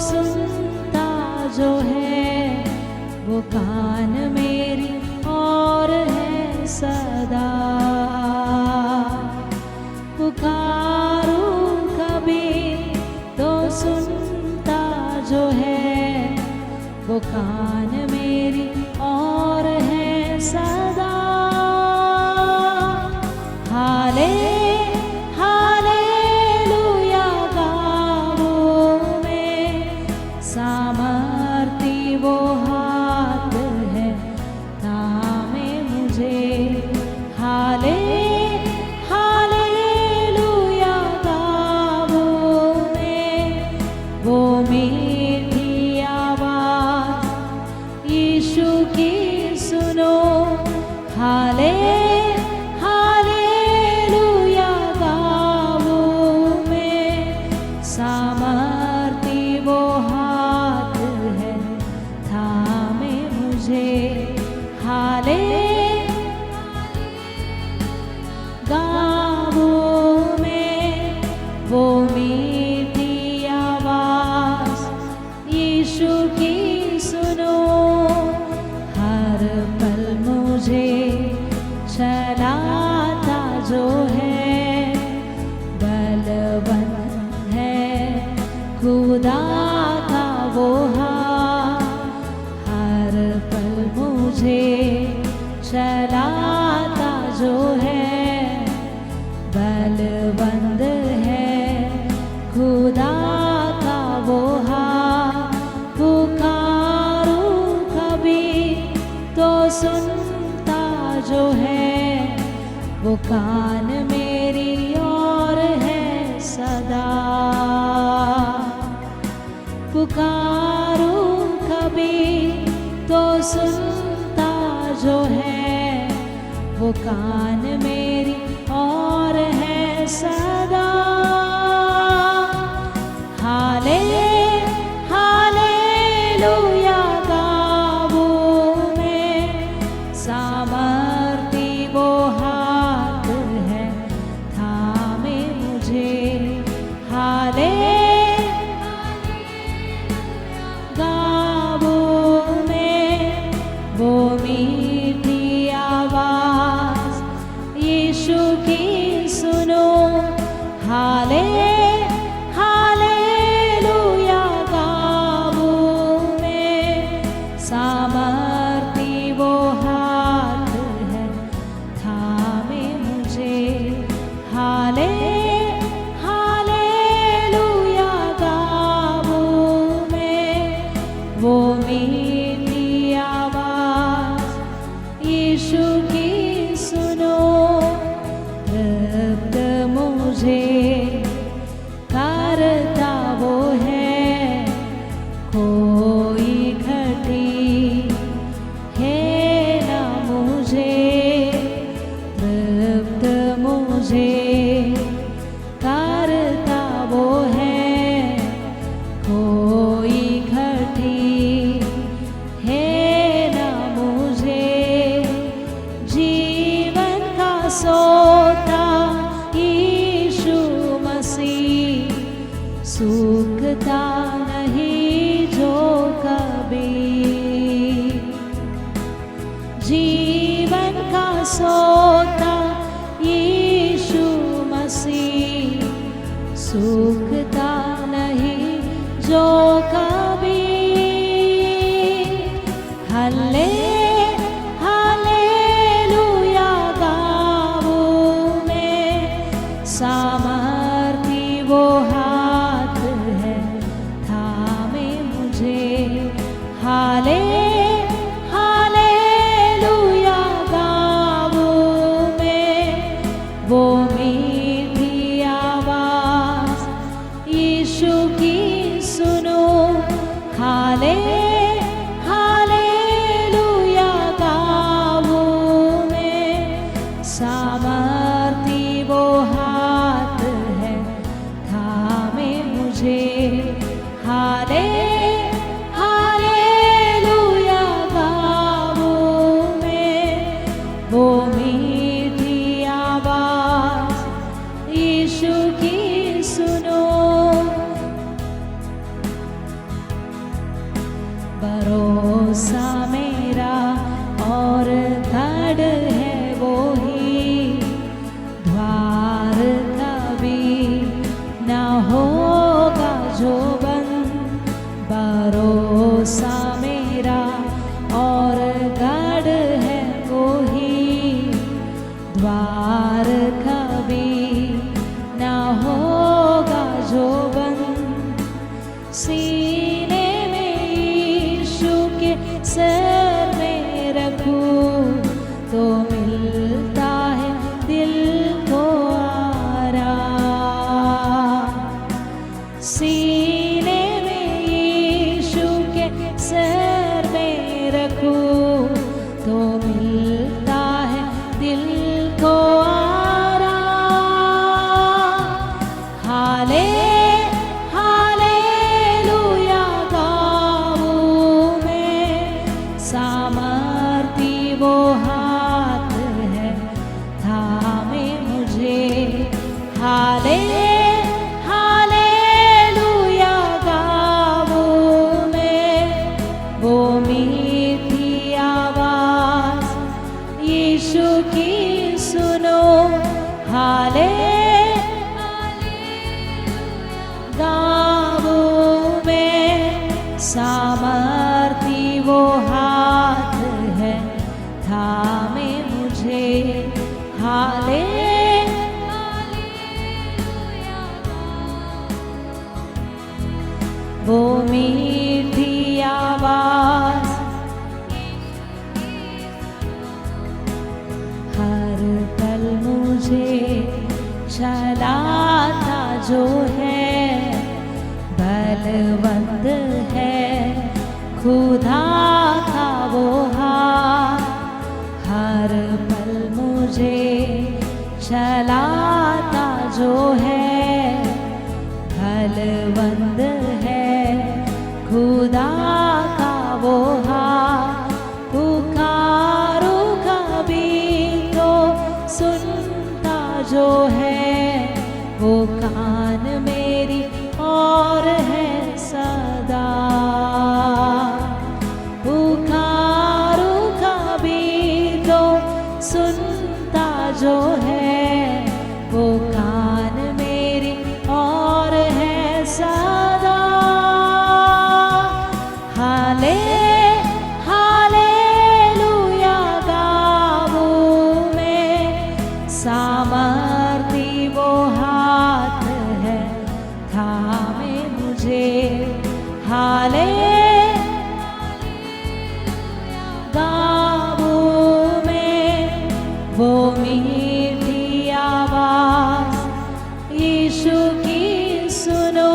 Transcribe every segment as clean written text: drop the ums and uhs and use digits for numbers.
सुनता जो है वो कान मेरी और है सदा। पुकारूं कभी तो सुनता जो है वो कान मेरी और है सदा। हाले हालेलुया गाऊं मैं, सामर्थी वो हाथ है थामे मुझे। हाले हालेलुया गाऊं मैं, वो मीठी आवाज यीशु की सुनो। हाले हालेलुया गाऊं मैं, सामर्थी वो हाथ है थामे मुझे। हाले गाऊं मैं, वो मीठी आवाज यीशु की सुनो। हर पल मुझे चलाता जो है बलवंत है खुदा का वो हाथ। हर पल मुझे चलाता जो है बलवंत है खुदा का वो हाथ। पुकारूं कभी तो सुनता जो है वो कान मेरी और है सदा। पुकारूं कभी तो सुनता जो है वो कान मेरी और है सदा। हाले हालेलुया गाऊं मैं, सामर्थी वो हाथ है थामे मुझे। हाले गाऊं मैं, वो मीठी आवाज यीशु की सुनो। हाले हालेलुया गाऊं मैं, सामर्थी वो हाथ है थामे मुझे। हाले हालेलुया गाऊं मैं, वो मीठी आवाज यीशु की सुनो। तृप्त मुझे करता वो है, कोई घटी है न मुझे। तृप्त मुझे करता वो है, कोई घटी है न मुझे। जीवन का सोता यीशु मसीह, सूखता नहीं जो कभी। जीवन का सोता यीशु मसीह, सूखता नहीं जो कभी। हल्ले हालेलुया गाऊं मैं, सामर्थी वो हाथ है थामे मुझे। हाले हालेलुया गाऊं मैं, वो मीठी आवाज यीशु की सुनो। हाले हालेलुया गाऊं मैं, सामर्थी वो हाथ है थामे मुझे। हाले हालेलुया गाऊं मैं, वो मीठी आवाज यीशु की सुनो। सीने में यीशु के सर में रखूं तो मिलता है दिल को आराम। सीने में यीशु के सर में रखूं तो मिलता है दिल को आराम। हालेलुया गाऊं मैं, सामर्थी वो हाथ है थामे मुझे। हालेलुया गाऊं मैं, वो मीठी आवाज यीशु की सुनो। गाऊं मैं, सामर्थी वो हाथ है थामे मुझे। वो मीठी आवाज हर पल मुझे चलाता जो है, बलवंत है खुदा का वो हाथ। हर पल मुझे चलाता जो है, बलवंत है खुदा का वो हाथ। पुकारो कभी तो सुनता जो है, वो कान मेरी और है सदा। पुकारो कभी तो सुनता जो है, वो कान मेरी और है सदा। हालेलुया गाऊं मैं, सामर्थी वो हाथ है थामे मुझे। गाऊं मैं, वो मीठी आवाज यीशु की सुनो।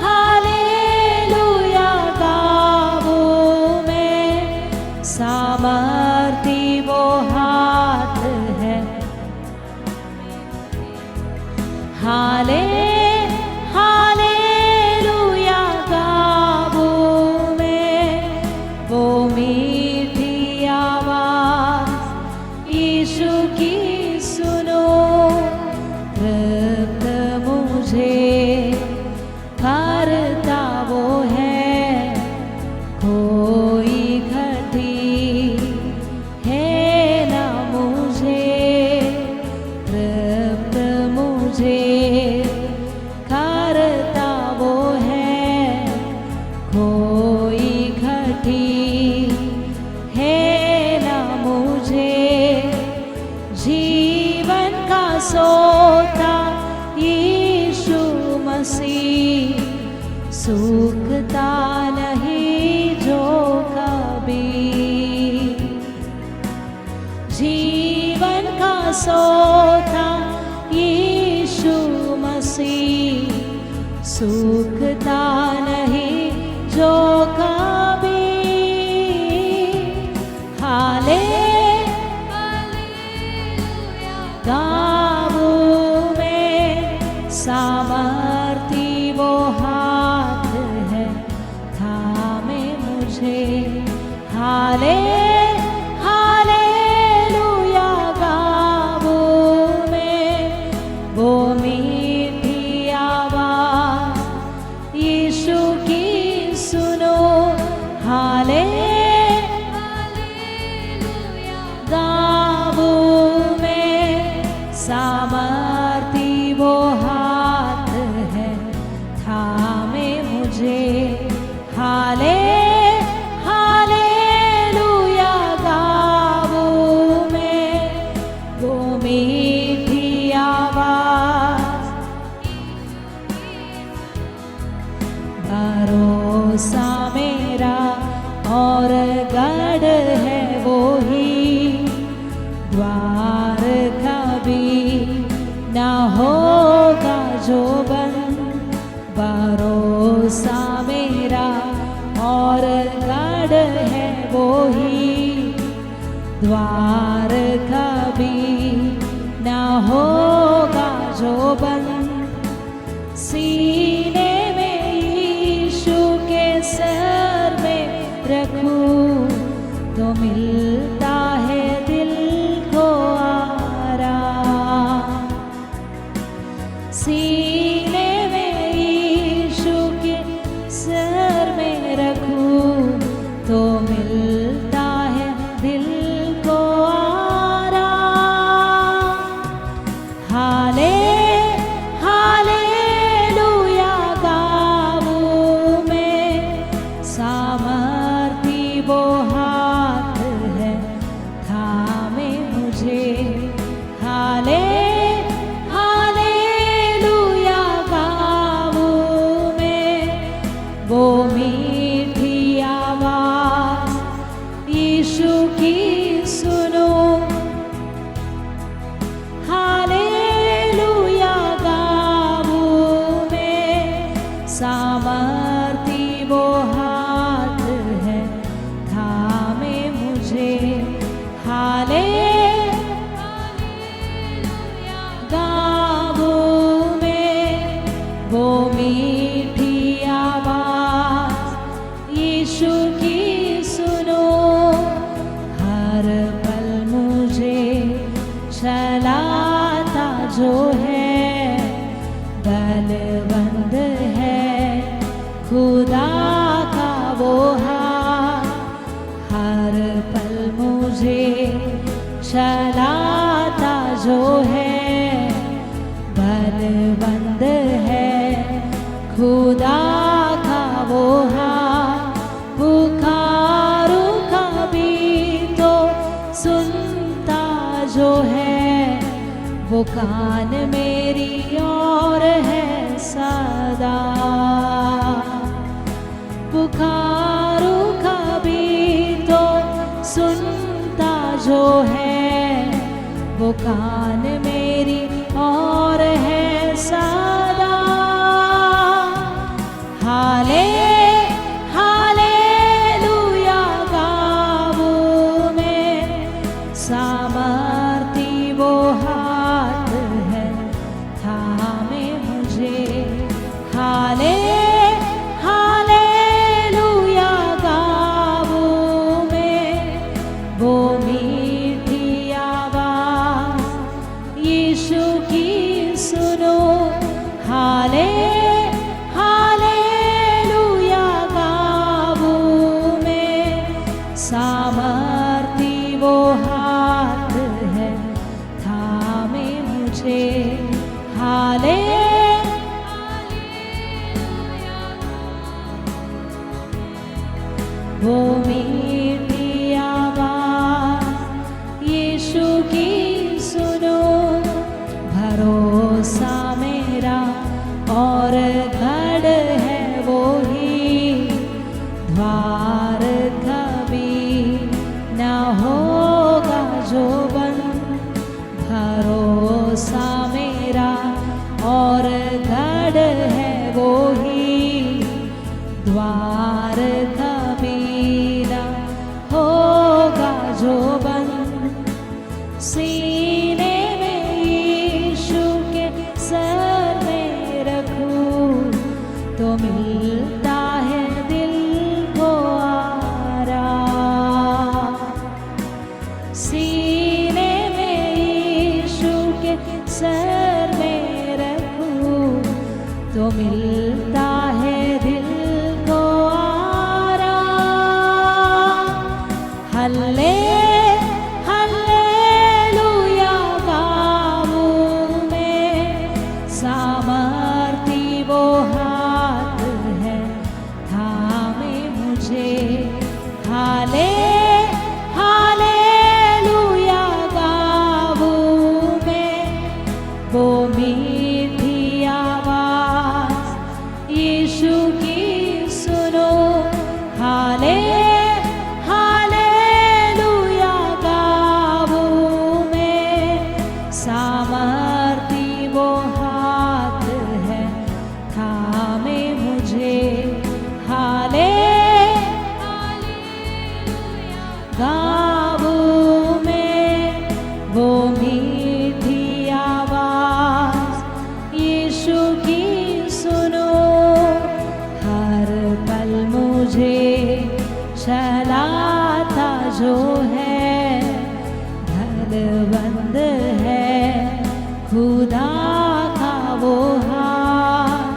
हालेलुया गाऊं मैं, सामर्थी वो हाथ है। हालेलुया गाऊं मैं, वो मीठी आवाज यीशु की सुनो। तृप्त मुझे करता वो है, कोई घटी है न मुझे। तृप्त मुझे करता वो है, कोई घटी है न मुझे। जीवन का सोता यीशु मसीह, सूखता नहीं जो कभी। जीवन का सोता यीशु मसीह, सूखता नहीं जो कभी। गाऊं मैं, सामर्थी वो हाथ है थामे मुझे। हालेलुया गाऊं मैं, वो मीठी आवाज यीशु की सुनो। गाऊं मैं, सामर्थी वो हाथ है थामे मुझे। हालेलुया भरोसा मेरा और गढ़ है वो ही, द्वार कभी ना होगा जो बंद। भरोसा मेरा और गढ़ है वो ही, द्वार कभी ना होगा जो बंद। सीने में यीशु के सर में रखूं तो मिलता है दिल को आराम। सीने में यीशु के सर में रखूं तो मिलता है दिल को आराम। हाले हालेलुया गाऊं मैं, सामर्थी वो हाथ है थामे मुझे। हाले हालेलुया गाऊं मैं, वो मीठी आवाज यीशु की सुनो। हालेलुया गाऊं मैं, सामर्थी वो हाथ है थामे मुझे। हाले गाऊं मैं, वो मीठी आवाज यीशु की सुनो। हर पल मुझे चलाता जो है, बलवंत है खुदा का वो हाथ। हर पल मुझे चलाता जो है, बलवंत है खुदा का वो हाथ। पुकारूं कभी तो सुनता जो है, वो कान मेरी और है सदा। पुकारूं कभी तो सुनता जो है, वो कान मेरी और है सदा। हाले हालेलुया गाऊं मैं, सामर्थी वो हाथ है थामे मुझे। हाले हालेलुया गाऊं मैं, वो मीठी आवाज यीशु की सुनो। हाले हालेलुया गाऊं मैं, सामर्थी वो हाथ है थामे मुझे। हाले वो मीठी आवाज यीशु की सुनो। भरोसा मेरा और गढ़ है वो ही, द्वार कभी ना होगा जो बंद। भरोसा मेरा और गढ़ है वो ही, द्वार कभी ना होगा जो बंद। सीने में यीशु के सर में रखूं तो मिलता है दिल को आराम। सीने में यीशु के सर में रखूं तो मिलता है दिल को आराम। हल्ले हालेलुया गाऊं मैं, सामर्थी वो हाथ है थामे मुझे। हाले हालेलुया गाऊं मैं, वो मीठी आवाज मुझे हाले गाऊं मैं वो मीठी आवाज यीशु की सुनो। हर पल मुझे चलाता जो है धनवंत है खुदा का वो हाथ।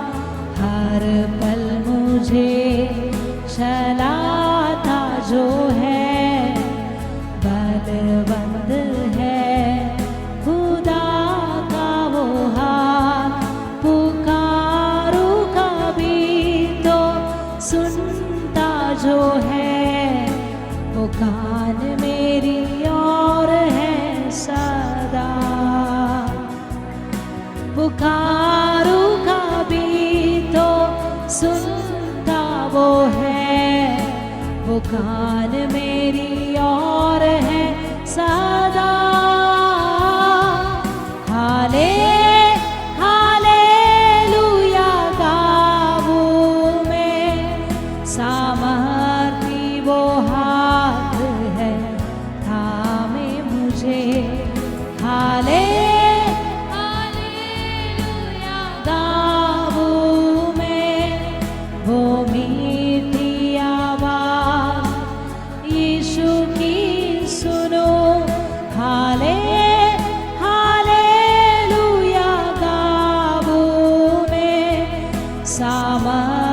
हर पल मुझे चलाता जो है बलवंत है खुदा का वो हाथ। पुकारू कभी तो सुनता जो है वो कान मेरी और है सदा। पुकारू कभी तो सुनता वो है वो कान मेरी और है सदा। हाले हालेलुया गाऊं मैं सामर्थी वो हाथ है थामे मुझे। हाले हालेलुया गाऊं मैं वो मीठी आवाज यीशु की सुनो। हाले हालेलुया गाऊं मैं सामर्थी